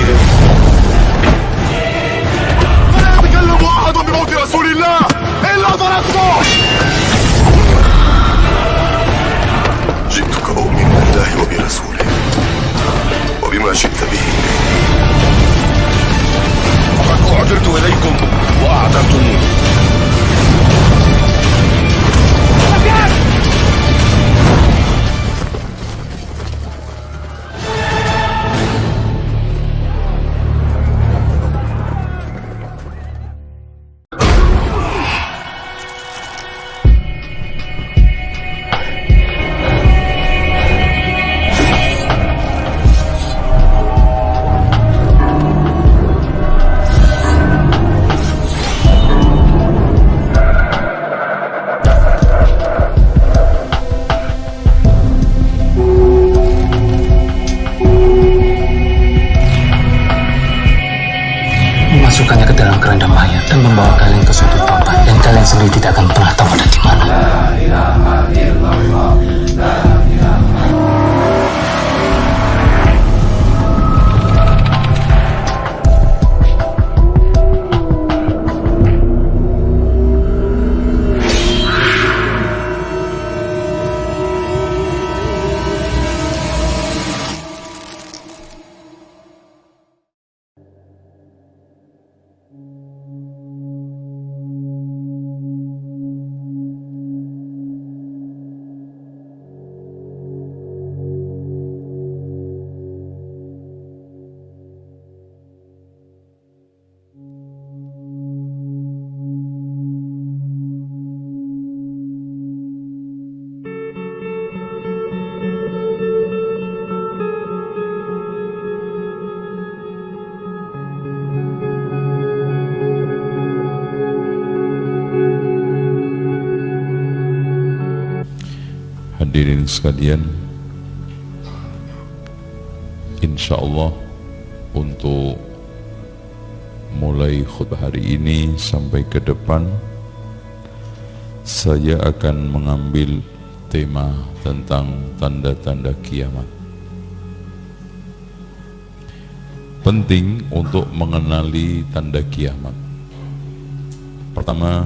لا يتكلم أحد بموت رسول الله إلا ضربته. جئتك أؤمن بالله وبرسوله وبما شئت به. وقد أعذرت إليكم وأعذرتموني. Memasukkannya ke dalam keranda mayat dan membawa kalian ke suatu tempat yang kalian sendiri tidak akan pernah tahu ada di mana. Hadirin sekalian, insya Allah untuk mulai khutbah hari ini sampai ke depan saya akan mengambil tema tentang tanda-tanda kiamat. Penting untuk mengenali tanda kiamat. Pertama,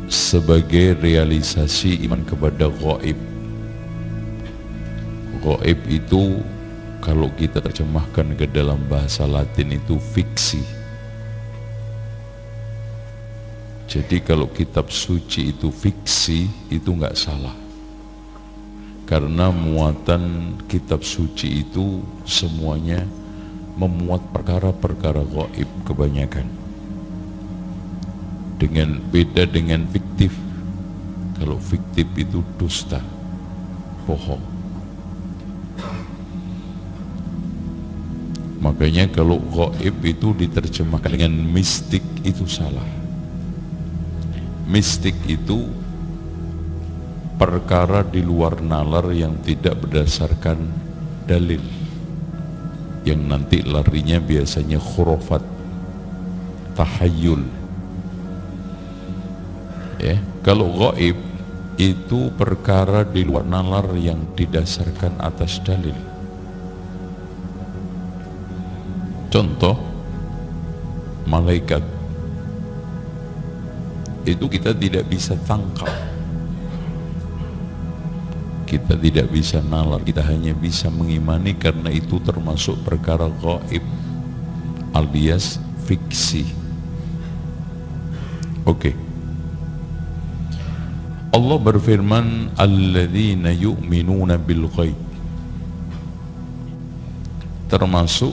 sebagai realisasi iman kepada gaib. Gaib itu kalau kita terjemahkan ke dalam bahasa Latin itu fiksi. Jadi kalau kitab suci itu fiksi, itu nggak salah. Karena muatan kitab suci itu semuanya memuat perkara-perkara gaib kebanyakan. Beda dengan fiktif. Kalau fiktif itu dusta, bohong. Makanya kalau gaib itu diterjemahkan dengan mistik itu salah. Mistik itu perkara di luar nalar yang tidak berdasarkan dalil, yang nanti larinya biasanya khurafat, tahayul. Ya, kalau gaib itu perkara di luar nalar yang didasarkan atas dalil. Contoh, malaikat itu kita tidak bisa tangkap, kita tidak bisa nalar, kita hanya bisa mengimani karena itu termasuk perkara gaib alias fiksi. Oke. Allah berfirman, alladzina yu'minuna bil ghaib. Termasuk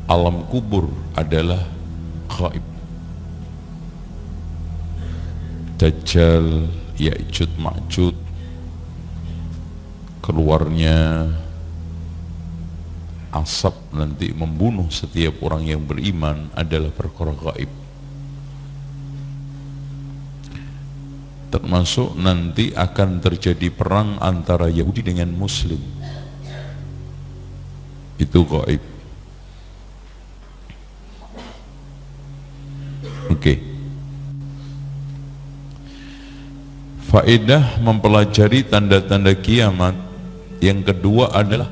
alam kubur adalah ghaib. Dajjal, Ya'juj Ma'juj, keluarnya asap nanti membunuh setiap orang yang beriman adalah perkara gaib. Termasuk nanti akan terjadi perang antara Yahudi dengan Muslim, itu gaib. Oke. Faedah mempelajari tanda-tanda kiamat yang kedua adalah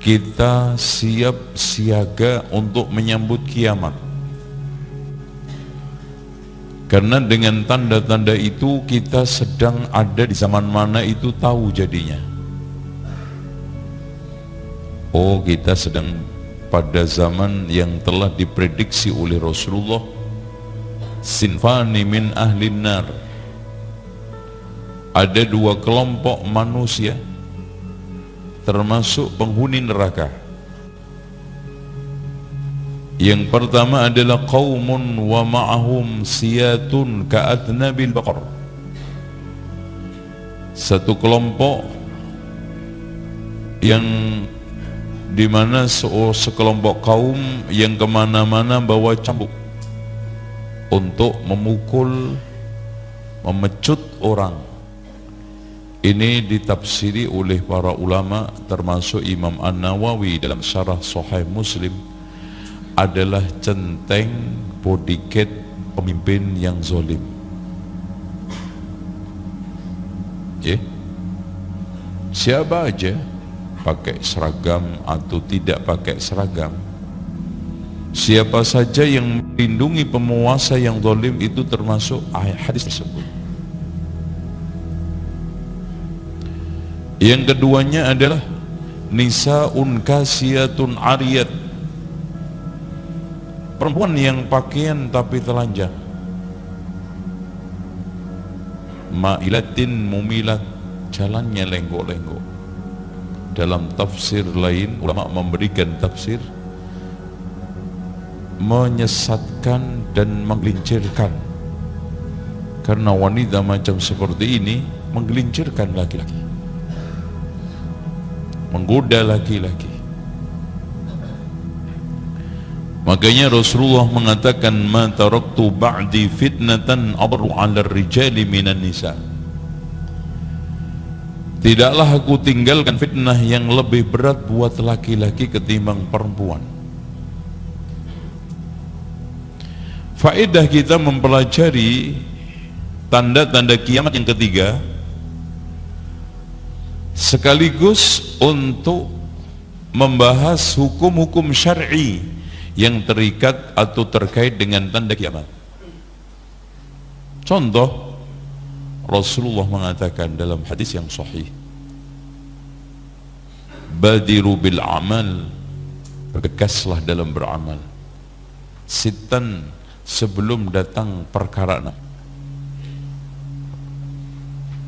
kita siap siaga untuk menyambut kiamat. Karena dengan tanda-tanda itu kita sedang ada di zaman mana itu tahu jadinya. Oh, kita sedang pada zaman yang telah diprediksi oleh Rasulullah, sinfani min ahlin nar. Ada dua kelompok manusia termasuk penghuni neraka. Yang pertama adalah qaumun wa ma'ahum siyatun ka'adnabil baqar. Satu kelompok yang dimana sekelompok kaum yang kemana-mana bawa cambuk untuk memukul, memecut orang. Ini ditafsiri oleh para ulama termasuk Imam An-Nawawi dalam syarah Sahih Muslim, adalah centeng bodyguard pemimpin yang zalim. Siapa aja, pakai seragam atau tidak pakai seragam, siapa saja yang melindungi penguasa yang zalim itu termasuk hadis tersebut. Yang keduanya adalah nisaun kasiyatun ariyat, perempuan yang pakaian tapi telanjang, ma'ilatin mumilat, jalannya lenggok-lenggok. Dalam tafsir lain ulama memberikan tafsir menyesatkan dan menggelincirkan, karena wanita macam seperti ini menggelincirkan laki-laki, menggoda laki-laki. Makanya Rasulullah mengatakan, ma taraktu ba'di fitnatan adru 'ala rijali minan nisa. Tidaklah aku tinggalkan fitnah yang lebih berat buat laki-laki ketimbang perempuan. Faedah kita mempelajari tanda-tanda kiamat yang ketiga, sekaligus untuk membahas hukum-hukum syar'i yang terikat atau terkait dengan tanda kiamat. Contoh, Rasulullah mengatakan dalam hadis yang sahih, badiru bil amal, bergegaslah dalam beramal, sitan, sebelum datang perkara 6.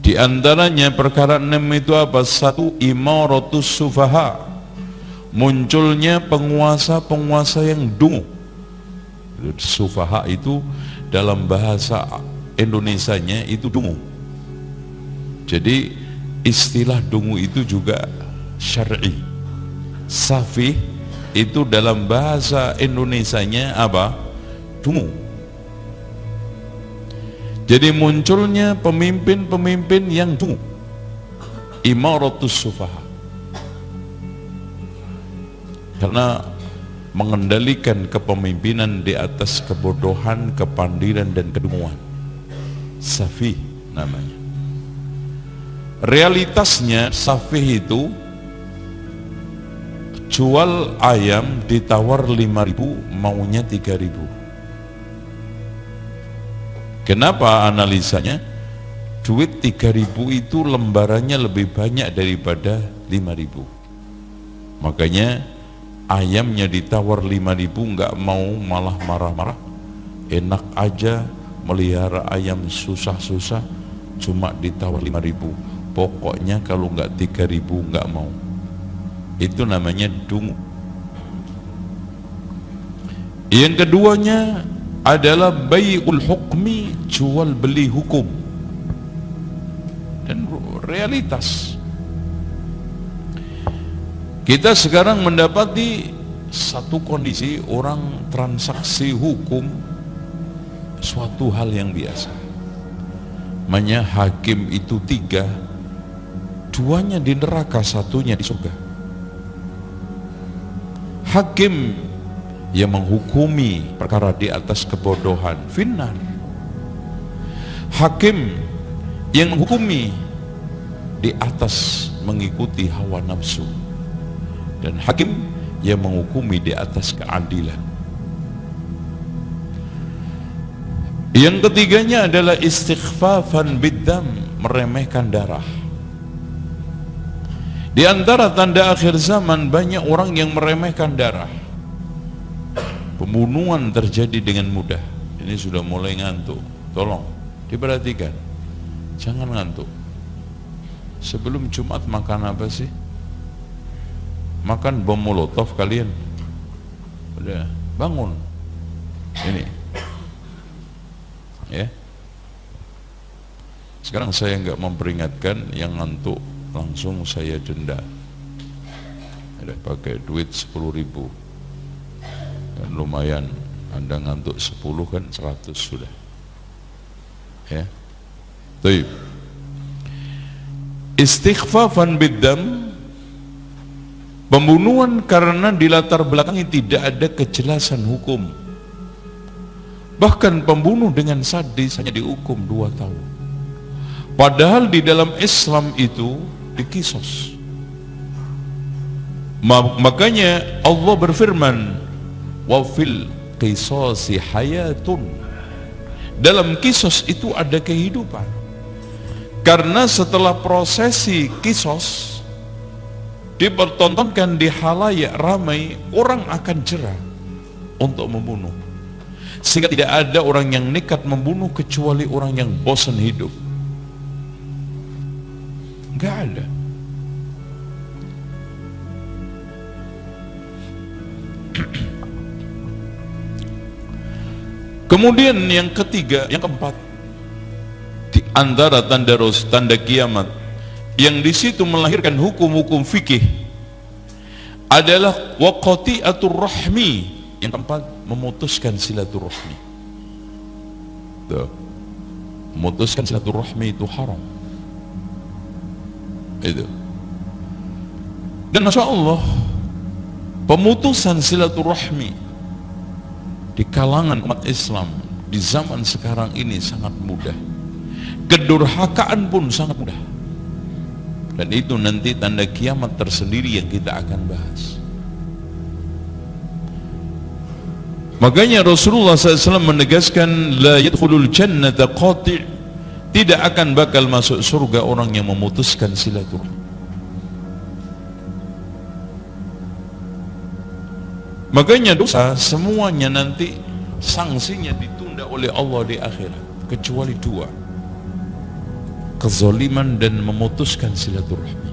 Di antaranya perkara 6 itu apa? Satu, imaratus sufaha, munculnya penguasa-penguasa yang dungu. Sufaha itu dalam bahasa Indonesianya itu dungu. Jadi istilah dungu itu juga syar'i. Safih itu dalam bahasa Indonesianya apa? Dungu. Jadi munculnya pemimpin-pemimpin yang dungu, imaratus sufaha, karena mengendalikan kepemimpinan di atas kebodohan, kepandiran dan kedunguan. Safih namanya. Realitasnya safih itu jual ayam ditawar 5.000, maunya 3.000. Kenapa analisanya? Duit 3.000 itu lembarannya lebih banyak daripada 5.000. Makanya ayamnya ditawar 5.000 nggak mau, malah marah-marah. Enak aja melihara ayam susah-susah, cuma ditawar 5.000. Pokoknya kalau nggak 3.000 nggak mau. Itu namanya dungu. Yang keduanya adalah bai'ul hukmi, jual beli hukum. Dan realitas kita sekarang mendapati satu kondisi, orang transaksi hukum suatu hal yang biasa. Makanya hakim itu 3, 2-nya di neraka, 1-nya di surga. Hakim yang menghukumi perkara di atas kebodohan, finnar. Hakim yang menghukumi di atas mengikuti hawa nafsu, dan hakim yang menghukumi di atas keadilan. Yang ketiganya adalah istighfafan biddam, meremehkan darah. Di antara tanda akhir zaman banyak orang yang meremehkan darah. Pembunuhan terjadi dengan mudah. Ini sudah mulai ngantuk. Tolong diperhatikan, jangan ngantuk. Sebelum Jumat makan apa sih? Makan bom molotov kalian? Udah bangun. Ini ya. Sekarang saya nggak memperingatkan, yang ngantuk langsung saya denda. Ada pakai duit 10.000 kan lumayan. Anda ngantuk 10 kan 100 sudah ya. Baik. Istighfafan biddam, pembunuhan karena dilatar belakangi tidak ada kejelasan hukum. Bahkan pembunuh dengan sadis hanya dihukum 2 tahun. Padahal di dalam Islam itu dikisos. Makanya Allah berfirman, wa fil qisasi hayatun. Dalam kisos itu ada kehidupan. Karena setelah prosesi kisos dipertontonkan di halayak ramai, orang akan jerah untuk membunuh. Sehingga tidak ada orang yang nekat membunuh kecuali orang yang bosan hidup. Enggak ada. Kemudian yang ketiga, yang keempat, di antara tanda kiamat yang di situ melahirkan hukum-hukum fikih adalah waqati'atur rahmi. Yang keempat, memutuskan silaturahmi. Memutuskan silaturahmi itu haram. Itu. Dan Masya Allah, pemutusan silaturahmi di kalangan umat Islam di zaman sekarang ini sangat mudah. Kedurhakaan pun sangat mudah. Dan itu nanti tanda kiamat tersendiri yang kita akan bahas. Makanya Rasulullah SAW menegaskan, la yadkhulul jannata qati', tidak akan bakal masuk surga orang yang memutuskan silaturahmi. Makanya dosa semuanya nanti sanksinya ditunda oleh Allah di akhirat, kecuali 2: kezaliman dan memutuskan silaturahmi.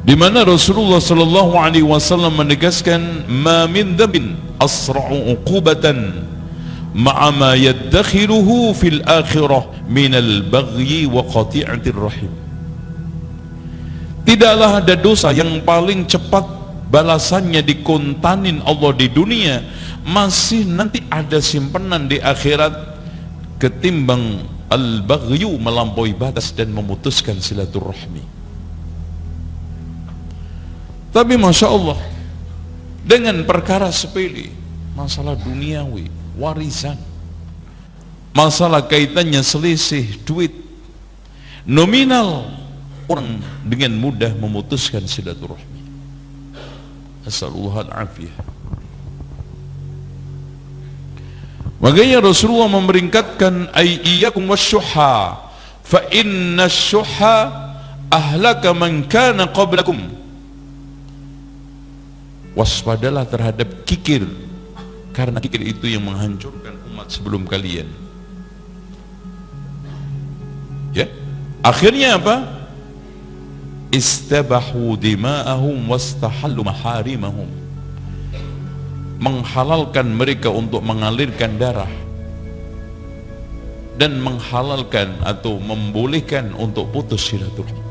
Di mana Rasulullah sallallahu alaihi wasallam menegaskan, ma min dambin asra'u uqubatan ma'a ma yaddakhiruhu fil akhirah minal baghyi wa qati'atir rahim. Tidaklah ada dosa yang paling cepat balasannya dikontanin Allah di dunia, masih nanti ada simpanan di akhirat ketimbang al-baghyu, melampaui batas dan memutuskan silaturahmi. Tapi Masya Allah, dengan perkara sepele, masalah duniawi, warisan, masalah kaitannya selisih duit nominal, orang dengan mudah memutuskan silaturahmi. As'alullah al-afiyah. Makanya Rasulullah memperingatkan, iyyakum wasyuha fa inna syuha ahlaka man kana qablakum. Waspadalah terhadap kikir, karena kikir itu yang menghancurkan umat sebelum kalian. Ya, akhirnya apa? Istabahu dima'ahum wastahallu maharimahum. Menghalalkan mereka untuk mengalirkan darah dan menghalalkan atau membolehkan untuk putus silaturahmi.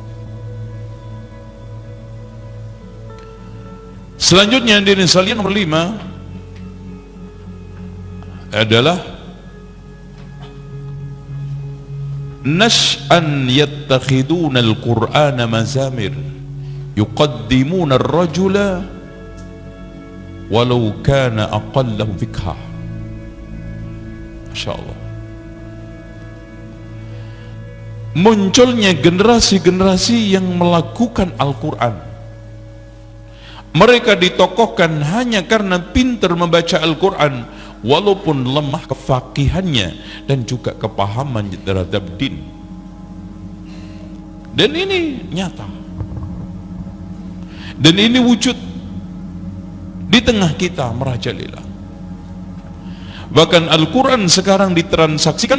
Selanjutnya di Risalian nomor 5 adalah nash'an yattakhiduna al-Qur'ana mazamir yuqaddimuna ar-rajula walau kana aqallahum fikha. Masya Allah. munculnya generasi-generasi yang melakukan Al-Quran. Mereka ditokohkan hanya karena pintar membaca Al-Quran, walaupun lemah kefakihannya dan juga kepahaman terhadap din. Dan ini nyata, dan ini wujud di tengah kita merajalela. Bahkan Al-Quran sekarang ditransaksikan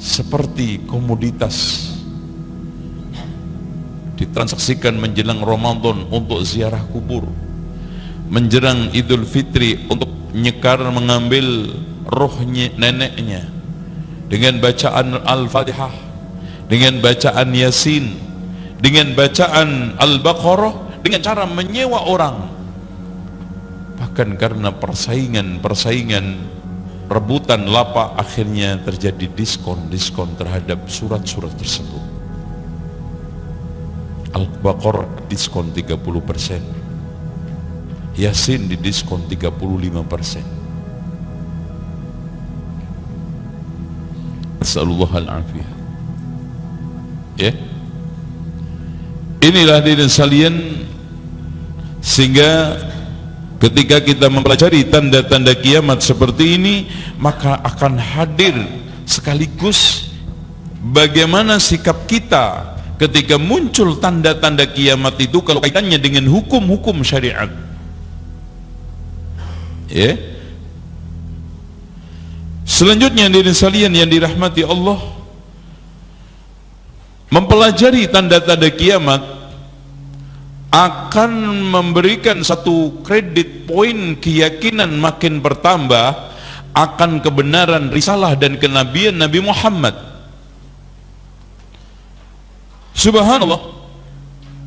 seperti komoditas, ditransaksikan menjelang Ramadan untuk ziarah kubur, menjelang Idul Fitri untuk nyekar mengambil rohnya neneknya, dengan bacaan Al-Fatihah, dengan bacaan Yasin, dengan bacaan Al-Baqarah, dengan cara menyewa orang. Bahkan karena persaingan rebutan lapak, akhirnya terjadi diskon terhadap surat-surat tersebut. Al-Baqarah diskon 30%, Yasin di diskon 35%. Nasallallahu al-afiyah. Ya, inilah hadirin sekalian, sehingga ketika kita mempelajari tanda-tanda kiamat seperti ini, maka akan hadir sekaligus bagaimana sikap kita ketika muncul tanda-tanda kiamat itu, kalau kaitannya dengan hukum-hukum syariat. Ya. Selanjutnya hadirin sekalian yang dirahmati Allah, mempelajari tanda-tanda kiamat akan memberikan satu kredit poin keyakinan makin bertambah akan kebenaran risalah dan kenabian Nabi Muhammad. Subhanallah,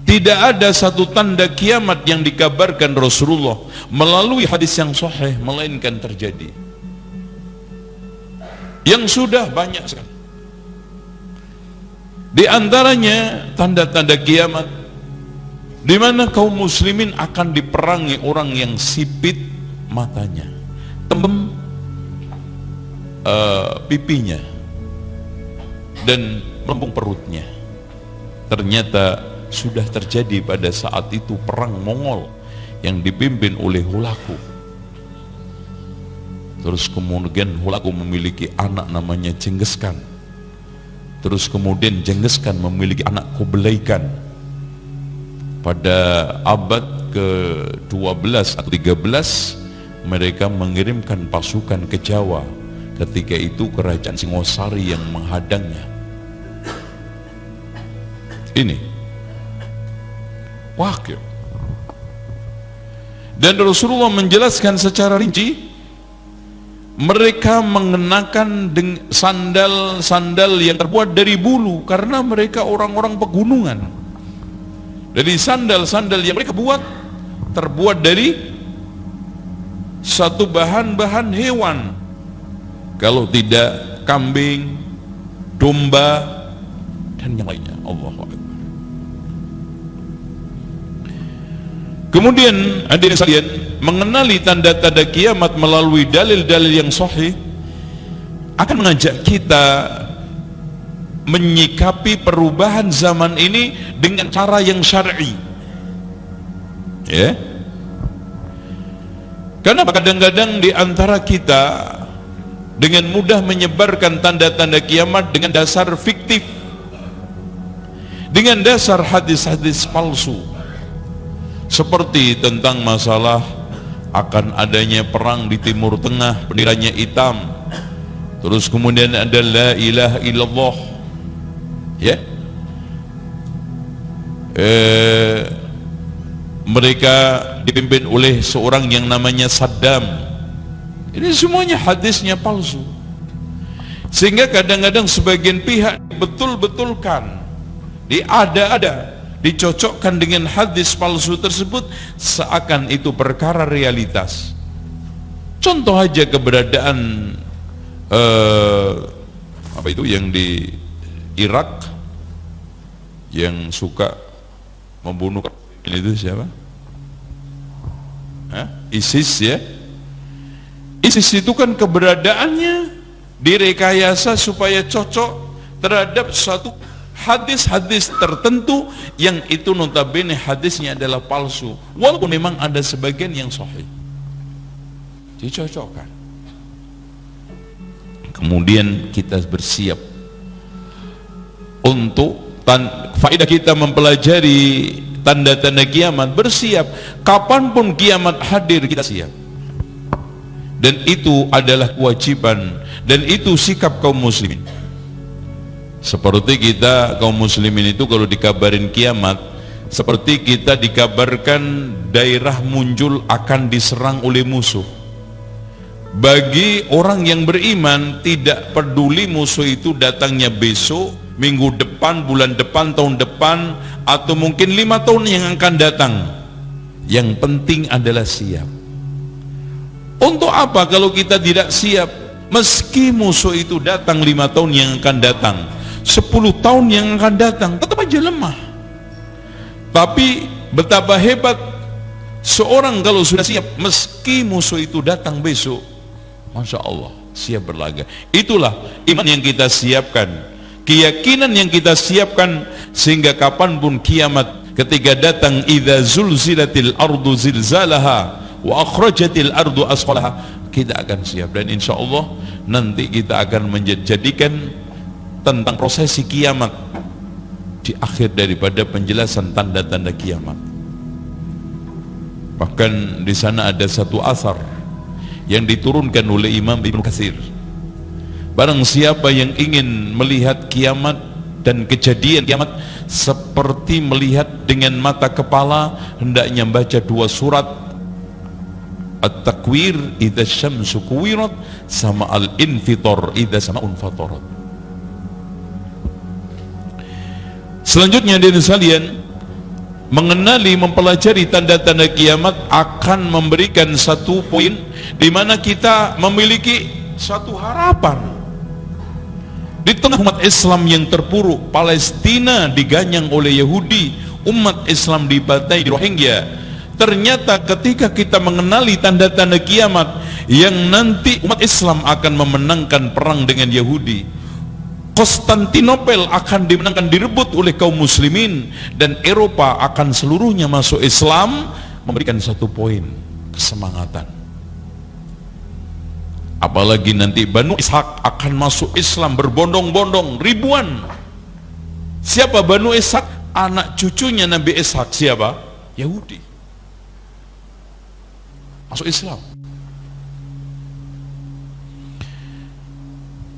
tidak ada satu tanda kiamat yang dikabarkan Rasulullah melalui hadis yang sahih melainkan terjadi. Yang sudah banyak sekali. Di antaranya tanda-tanda kiamat di mana kaum muslimin akan diperangi orang yang sipit matanya, tembem pipinya, dan melempung perutnya. Ternyata sudah terjadi pada saat itu perang Mongol yang dipimpin oleh Hulagu. Terus kemudian Hulagu memiliki anak namanya Genghis Khan. Terus kemudian Genghis Khan memiliki anak Kublai Khan. Pada abad ke-12 atau 13 mereka mengirimkan pasukan ke Jawa. Ketika itu kerajaan Singosari yang menghadangnya. Ini wakil. Dan Rasulullah menjelaskan secara rinci, mereka mengenakan sandal-sandal yang terbuat dari bulu karena mereka orang-orang pegunungan. Jadi sandal-sandal yang mereka buat terbuat dari satu bahan-bahan hewan, kalau tidak kambing, domba, dan yang lainnya. Allahu Akbar. Kemudian hadirin sekalian, mengenali tanda-tanda kiamat melalui dalil-dalil yang sahih akan mengajak kita menyikapi perubahan zaman ini dengan cara yang syar'i. Ya. Karena kadang-kadang di antara kita dengan mudah menyebarkan tanda-tanda kiamat dengan dasar fiktif, dengan dasar hadis-hadis palsu, seperti tentang masalah akan adanya perang di Timur Tengah, benderanya hitam, terus kemudian ada la ilaha illallah, ya, mereka dipimpin oleh seorang yang namanya Saddam. Ini semuanya hadisnya palsu, sehingga kadang-kadang sebagian pihak betul-betulkan, diada-ada, dicocokkan dengan hadis palsu tersebut seakan itu perkara realitas. Contoh aja keberadaan apa itu yang di Irak yang suka membunuh itu siapa? ISIS, ya. ISIS itu kan keberadaannya direkayasa supaya cocok terhadap suatu hadis-hadis tertentu yang itu notabene hadisnya adalah palsu, walaupun memang ada sebagian yang sahih. Dicocokkan. Kemudian kita bersiap untuk faedah kita mempelajari tanda-tanda kiamat, bersiap kapanpun kiamat hadir kita siap. Dan itu adalah kewajiban dan itu sikap kaum muslimin. Seperti kita kaum muslimin itu kalau dikabarin kiamat, seperti kita dikabarkan daerah muncul akan diserang oleh musuh. Bagi orang yang beriman, tidak peduli musuh itu datangnya besok, minggu depan, bulan depan, tahun depan, atau mungkin 5 tahun yang akan datang. Yang penting adalah siap. Untuk apa kalau kita tidak siap? Meski musuh itu datang 5 tahun yang akan datang, 10 tahun yang akan datang, tetap aja lemah. Tapi betapa hebat seorang kalau sudah siap, meski musuh itu datang besok, Masya Allah, siap berlaga. Itulah iman yang kita siapkan, keyakinan yang kita siapkan, sehingga kapanpun kiamat ketika datang, idza zulzilatil ardu zilzalaha wa akhrajatil ardu asqalaha, kita akan siap. Dan insya Allah nanti kita akan menjadikan tentang prosesi kiamat di akhir daripada penjelasan tanda-tanda kiamat. Bahkan di sana ada satu asar yang diturunkan oleh Imam Ibnu Katsir. Barang siapa yang ingin melihat kiamat dan kejadian kiamat seperti melihat dengan mata kepala, hendaknya membaca 2 surat At-Takwir idza syamsu kuwirat sama Al-Infitar idza sama'un fatarat. Selanjutnya dari sekalian, mengenali, mempelajari tanda-tanda kiamat akan memberikan satu poin di mana kita memiliki satu harapan. Di tengah umat Islam yang terpuruk, Palestina diganyang oleh Yahudi, umat Islam dibantai di Rohingya. Ternyata ketika kita mengenali tanda-tanda kiamat yang nanti umat Islam akan memenangkan perang dengan Yahudi, Konstantinopel akan dimenangkan, direbut oleh kaum muslimin, dan Eropa akan seluruhnya masuk Islam, memberikan satu poin kesemangatan. Apalagi nanti Banu Ishaq akan masuk Islam berbondong-bondong, ribuan. Siapa Banu Ishaq? Anak cucunya Nabi Ishaq. Siapa? Yahudi. Masuk Islam.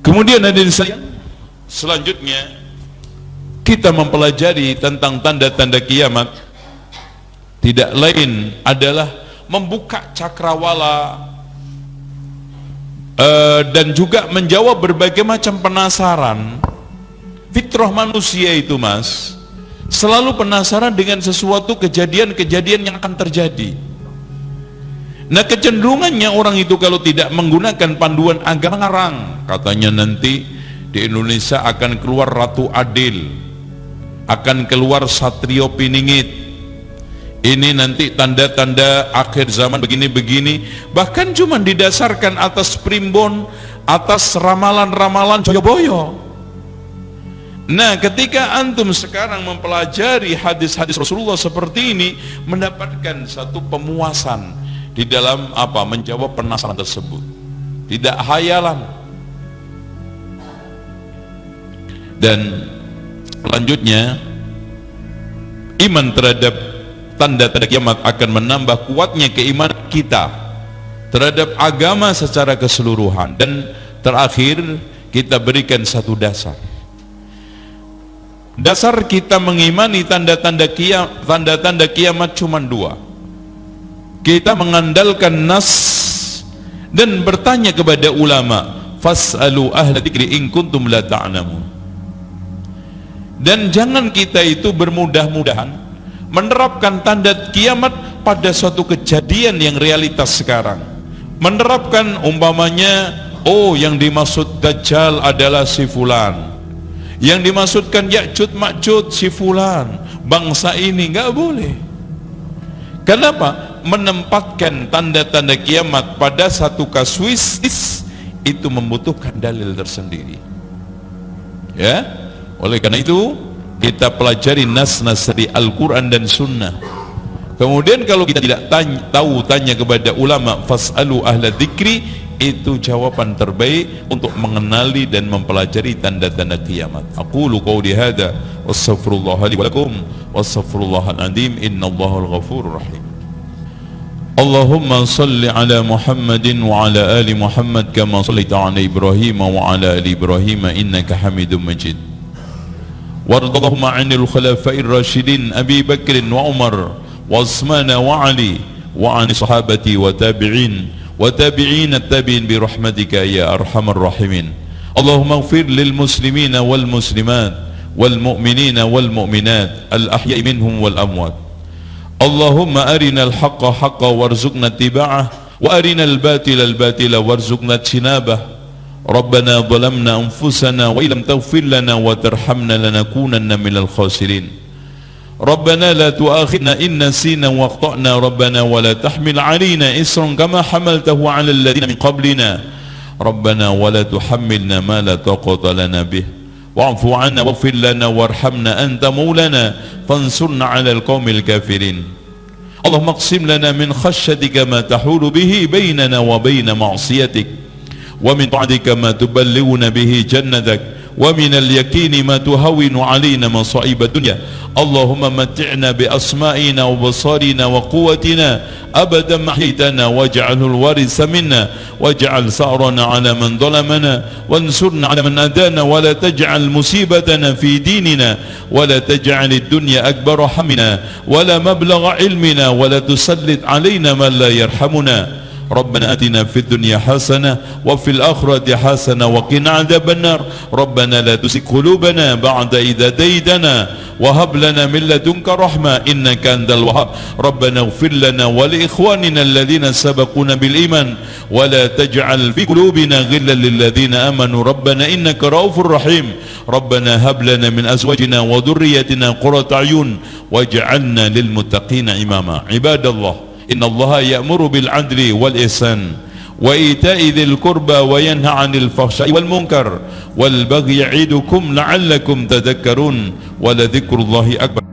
Kemudian ada di sana, selanjutnya kita mempelajari tentang tanda-tanda kiamat, tidak lain adalah membuka cakrawala dan juga menjawab berbagai macam penasaran. Fitrah manusia itu, Mas, selalu penasaran dengan sesuatu kejadian-kejadian yang akan terjadi. Nah, kecenderungannya orang itu kalau tidak menggunakan panduan agama, ngarang. Katanya nanti di Indonesia akan keluar Ratu Adil, akan keluar Satrio Piningit, ini nanti tanda-tanda akhir zaman begini-begini. Bahkan cuma didasarkan atas primbon, atas ramalan-ramalan Joyoboyo. Nah, ketika antum sekarang mempelajari hadis-hadis Rasulullah seperti ini, mendapatkan satu pemuasan di dalam apa? Menjawab penasaran tersebut. Tidak hayalan. Dan selanjutnya, iman terhadap tanda-tanda kiamat akan menambah kuatnya keimanan kita terhadap agama secara keseluruhan. Dan terakhir, kita berikan satu dasar. Dasar kita mengimani tanda-tanda kiamat cuma 2. Kita mengandalkan nas dan bertanya kepada ulama, fas'alu ahla dzikri in kuntum la ta'lamun. Dan jangan kita itu bermudah-mudahan menerapkan tanda kiamat pada suatu kejadian yang realitas sekarang. Menerapkan umpamanya, oh yang dimaksud Dajjal adalah si fulan, yang dimaksudkan Ya'jud Ma'jud si fulan, bangsa ini. Nggak boleh. Kenapa? Menempatkan tanda-tanda kiamat pada satu kasuistis itu membutuhkan dalil tersendiri. Ya, oleh karena itu kita pelajari nas-nas dari Al-Quran dan Sunnah. Kemudian kalau kita tidak tanya kepada ulama, fas'alu ahla dzikri, itu jawaban terbaik untuk mengenali dan mempelajari tanda-tanda kiamat. Aqulu qawli hadza wastaghfirullah li wa lakum wastaghfirullahal azim innallahal ghafurur rahim. Allahumma salli ala Muhammadin wa ala ali Muhammad kama sallaita ala Ibrahim wa ala ali Ibrahim innaka Hamidum Majid. وارضهم عن الخلفاء الراشدين أبي بكر وعمر وعثمان وعلي وعن الصحابة وتابعين التابعين برحمتك يا أرحم الراحمين. اللهم اغفر للمسلمين والمسلمات والمؤمنين والمؤمنات الأحياء منهم والأموات. اللهم أرنا الحق حقا وارزقنا اتباعه وأرنا الباطل الباطلا وارزقنا اجتنابه. ربنا ظلمنا أنفسنا وإن لم تغفر لنا وترحمنا لنكونن من الخاسرين. ربنا لا تؤاخذنا إن نسينا واخطأنا ربنا ولا تحمل علينا إصرا كما حملته على الذين من قبلنا ربنا ولا تحملنا ما لا طاقة لنا به واعف عنا واغفر لنا وارحمنا أنت مولانا فانصرنا على القوم الكافرين. اللهم اقسم لنا من خشيتك ما تحول به بيننا وبين معصيتك ومن طاعتك ما تبلغنا به جنتك ومن اليقين ما تهون علينا مصائب الدنيا. اللهم متعنا بأسمائنا وبصارنا وقوتنا أبدا ما أحييتنا واجعله الوارث منا واجعل ثأرنا على من ظلمنا وانصرنا على من أذانا ولا تجعل مصيبتنا في ديننا ولا تجعل الدنيا أكبر همنا ولا مبلغ علمنا ولا تسلط علينا من لا يرحمنا. ربنا آتنا في الدنيا حسنة وفي الآخرة حسنة وقنا عذاب النار. ربنا لا تزغ قلوبنا بعد إذ هديتنا وهب لنا من لدنك رحمة إنك أنت الوهاب. ربنا اغفر لنا ولإخواننا الذين سبقونا بالإيمان ولا تجعل في قلوبنا غلا للذين آمنوا ربنا إنك رؤوف رحيم. ربنا هب لنا من أزواجنا وذريتنا قرة أعين واجعلنا للمتقين إماما. عباد الله إن الله يأمر بالعدل والإحسان وإيتاء ذي القربى وينهى عن الفحشاء والمنكر والبغي يعظكم لعلكم تذكرون ولذكر الله أكبر.